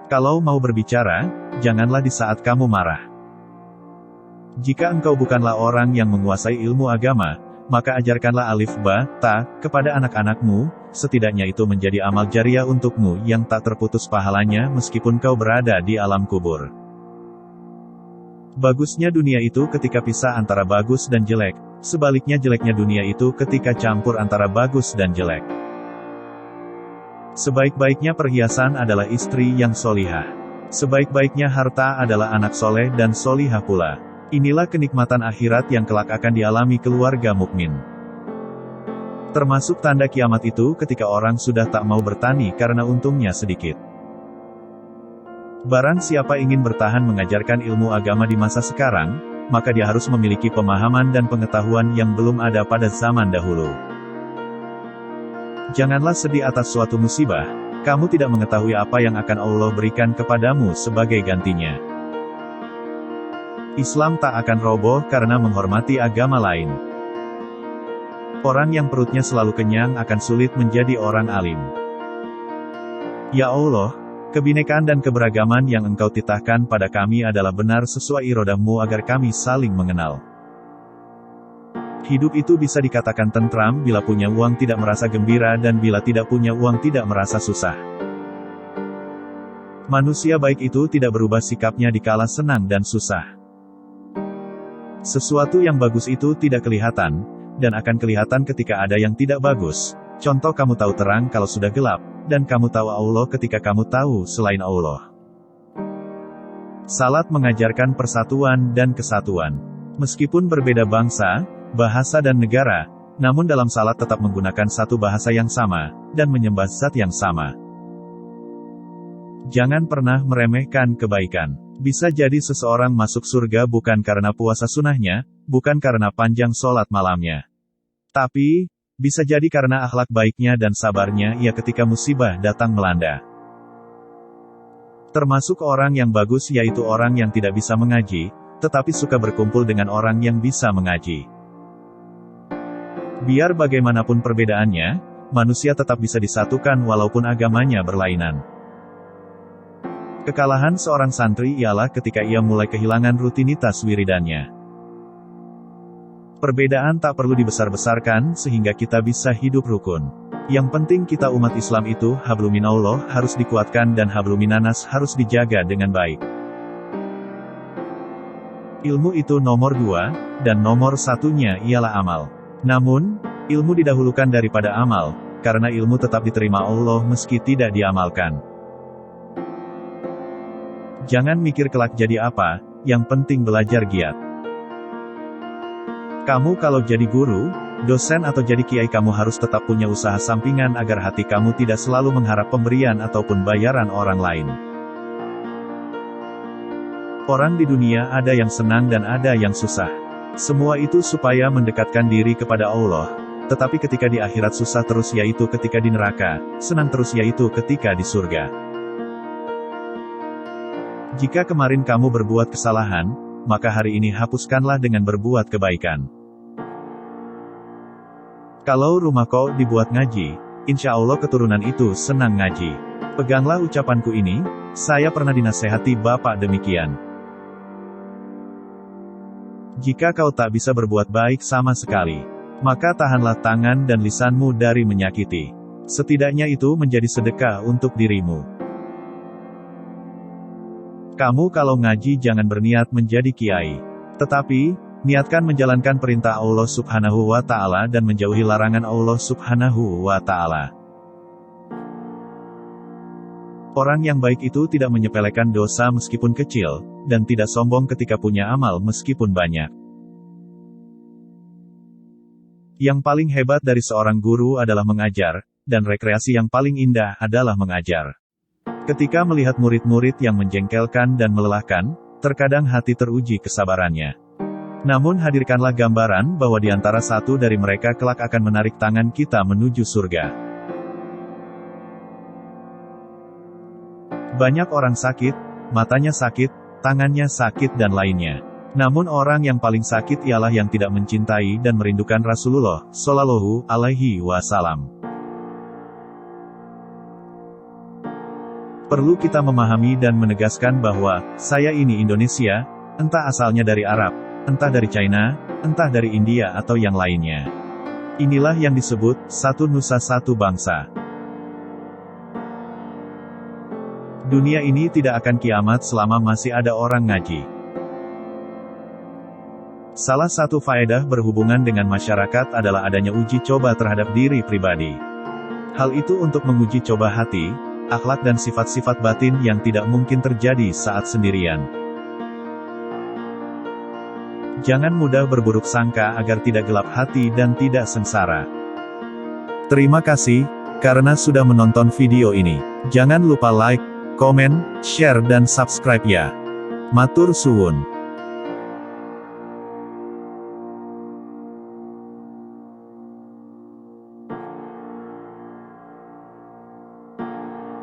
Kalau mau berbicara, janganlah di saat kamu marah. Jika engkau bukanlah orang yang menguasai ilmu agama, maka ajarkanlah alif ba, ta, kepada anak-anakmu, setidaknya itu menjadi amal jariah untukmu yang tak terputus pahalanya meskipun kau berada di alam kubur. Bagusnya dunia itu ketika pisah antara bagus dan jelek, sebaliknya jeleknya dunia itu ketika campur antara bagus dan jelek. Sebaik-baiknya perhiasan adalah istri yang solihah. Sebaik-baiknya harta adalah anak soleh dan solihah pula. Inilah kenikmatan akhirat yang kelak akan dialami keluarga mukmin. Termasuk tanda kiamat itu ketika orang sudah tak mau bertani karena untungnya sedikit. Barang siapa ingin bertahan mengajarkan ilmu agama di masa sekarang, maka dia harus memiliki pemahaman dan pengetahuan yang belum ada pada zaman dahulu. Janganlah sedih atas suatu musibah, kamu tidak mengetahui apa yang akan Allah berikan kepadamu sebagai gantinya. Islam tak akan roboh karena menghormati agama lain. Orang yang perutnya selalu kenyang akan sulit menjadi orang alim. Ya Allah, kebinekaan dan keberagaman yang Engkau titahkan pada kami adalah benar sesuai irodah-Mu agar kami saling mengenal. Hidup itu bisa dikatakan tentram bila punya uang tidak merasa gembira dan bila tidak punya uang tidak merasa susah. Manusia baik itu tidak berubah sikapnya dikala senang dan susah. Sesuatu yang bagus itu tidak kelihatan, dan akan kelihatan ketika ada yang tidak bagus. Contoh, kamu tahu terang kalau sudah gelap, dan kamu tahu Allah ketika kamu tahu selain Allah. Salat mengajarkan persatuan dan kesatuan. Meskipun berbeda bangsa, bahasa dan negara, namun dalam salat tetap menggunakan satu bahasa yang sama, dan menyembah Zat yang sama. Jangan pernah meremehkan kebaikan. Bisa jadi seseorang masuk surga bukan karena puasa sunahnya, bukan karena panjang sholat malamnya. Tapi, bisa jadi karena akhlak baiknya dan sabarnya ia ketika musibah datang melanda. Termasuk orang yang bagus yaitu orang yang tidak bisa mengaji, tetapi suka berkumpul dengan orang yang bisa mengaji. Biar bagaimanapun perbedaannya, manusia tetap bisa disatukan walaupun agamanya berlainan. Kekalahan seorang santri ialah ketika ia mulai kehilangan rutinitas wiridannya. Perbedaan tak perlu dibesar-besarkan sehingga kita bisa hidup rukun. Yang penting kita umat Islam itu, habluminallah harus dikuatkan dan habluminanas harus dijaga dengan baik. Ilmu itu nomor 2, dan nomor 1-nya ialah amal. Namun, ilmu didahulukan daripada amal, karena ilmu tetap diterima Allah meski tidak diamalkan. Jangan mikir kelak jadi apa, yang penting belajar giat. Kamu kalau jadi guru, dosen atau jadi kiai kamu harus tetap punya usaha sampingan agar hati kamu tidak selalu mengharap pemberian ataupun bayaran orang lain. Orang di dunia ada yang senang dan ada yang susah. Semua itu supaya mendekatkan diri kepada Allah. Tetapi ketika di akhirat susah terus yaitu ketika di neraka, senang terus yaitu ketika di surga. Jika kemarin kamu berbuat kesalahan, maka hari ini hapuskanlah dengan berbuat kebaikan. Kalau rumah kau dibuat ngaji, insya Allah keturunan itu senang ngaji. Peganglah ucapanku ini, saya pernah dinasehati bapak demikian. Jika kau tak bisa berbuat baik sama sekali, maka tahanlah tangan dan lisanmu dari menyakiti. Setidaknya itu menjadi sedekah untuk dirimu. Kamu kalau ngaji jangan berniat menjadi kiai. Tetapi, niatkan menjalankan perintah Allah Subhanahu wa Ta'ala dan menjauhi larangan Allah Subhanahu wa Ta'ala. Orang yang baik itu tidak menyepelekan dosa meskipun kecil, dan tidak sombong ketika punya amal meskipun banyak. Yang paling hebat dari seorang guru adalah mengajar, dan rekreasi yang paling indah adalah mengajar. Ketika melihat murid-murid yang menjengkelkan dan melelahkan, terkadang hati teruji kesabarannya. Namun hadirkanlah gambaran bahwa di antara satu dari mereka kelak akan menarik tangan kita menuju surga. Banyak orang sakit, matanya sakit, tangannya sakit dan lainnya. Namun orang yang paling sakit ialah yang tidak mencintai dan merindukan Rasulullah Shallallahu Alaihi Wasallam. Perlu kita memahami dan menegaskan bahwa, saya ini Indonesia, entah asalnya dari Arab, entah dari China, entah dari India atau yang lainnya. Inilah yang disebut, satu nusa satu bangsa. Dunia ini tidak akan kiamat selama masih ada orang ngaji. Salah satu faedah berhubungan dengan masyarakat adalah adanya uji coba terhadap diri pribadi. Hal itu untuk menguji coba hati, akhlak dan sifat-sifat batin yang tidak mungkin terjadi saat sendirian. Jangan mudah berburuk sangka agar tidak gelap hati dan tidak sengsara. Terima kasih, karena sudah menonton video ini. Jangan lupa like, komen, share dan subscribe ya. Matur suwun.